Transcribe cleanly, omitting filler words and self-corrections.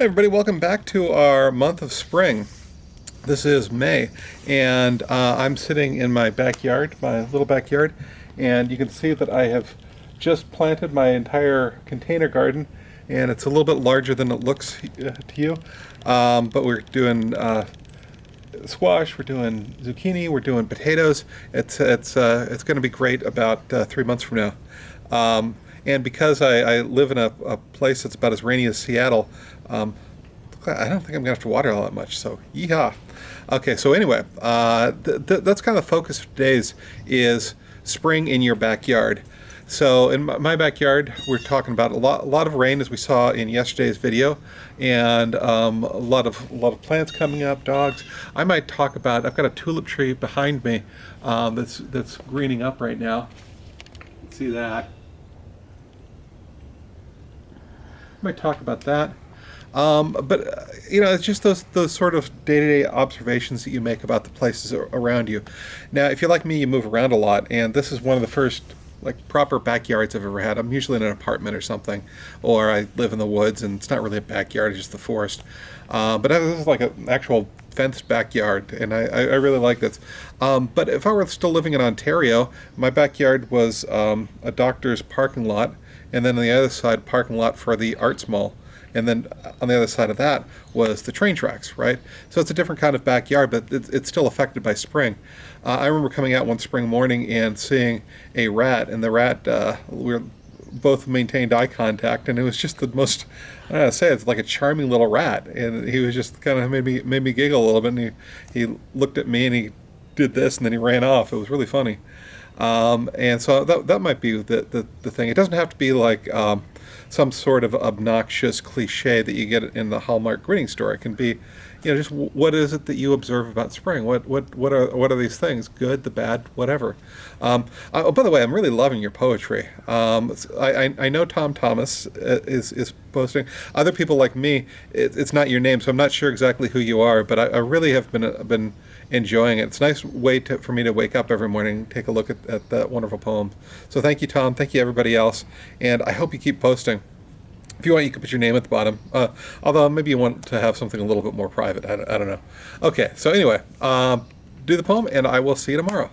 Hey everybody, welcome back to our month of spring. This is May, and I'm sitting in my backyard, my little backyard, and you can see that I have just planted my entire container garden, and it's a little bit larger than it looks to you. But we're doing squash, we're doing zucchini, we're doing potatoes. It's going to be great about 3 months from now. And because I live in a place that's about as rainy as Seattle, um, I don't think I'm gonna have to water all that much. So yeehaw. Okay, so anyway, that's kind of the focus of today's is spring in your backyard. So in my backyard, we're talking about a lot of rain as we saw in yesterday's video, and a lot of plants coming up, dogs. I might talk about. I've got a tulip tree behind me that's greening up right now. See that? I might talk about that. But it's just those sort of day-to-day observations that you make about the places around you. Now, if you're like me, you move around a lot, and this is one of the first like proper backyards I've ever had. I'm usually in an apartment or something, or I live in the woods, and it's not really a backyard; it's just the forest. But this is like an actual fenced backyard, and I really like this. But if I were still living in Ontario, my backyard was a doctor's parking lot, and then on the other side, parking lot for the arts mall. And then on the other side of that was the train tracks, right? So it's a different kind of backyard, but it's still affected by spring. I remember coming out one spring morning and seeing a rat, and the rat, we were both maintained eye contact, and it was just the most, I don't know how to say it, it's like a charming little rat, and he was just kind of made me giggle a little bit, and he looked at me and he did this, and then he ran off. It was really funny. And so that might be the thing. It doesn't have to be like some sort of obnoxious cliche that you get in the Hallmark greeting store. It can be, just what is it that you observe about spring? What are these things? Good, the bad, whatever. Oh, by the way, I'm really loving your poetry. I know Tom Thomas is posting. Other people like me, it's not your name, so I'm not sure exactly who you are. But I really have been enjoying it. It's a nice way for me to wake up every morning and take a look at that wonderful poem. So thank you, Tom. Thank you, everybody else. And I hope you keep posting. If you want, you can put your name at the bottom. Although maybe you want to have something a little bit more private. I don't know. Okay, so anyway, do the poem, and I will see you tomorrow.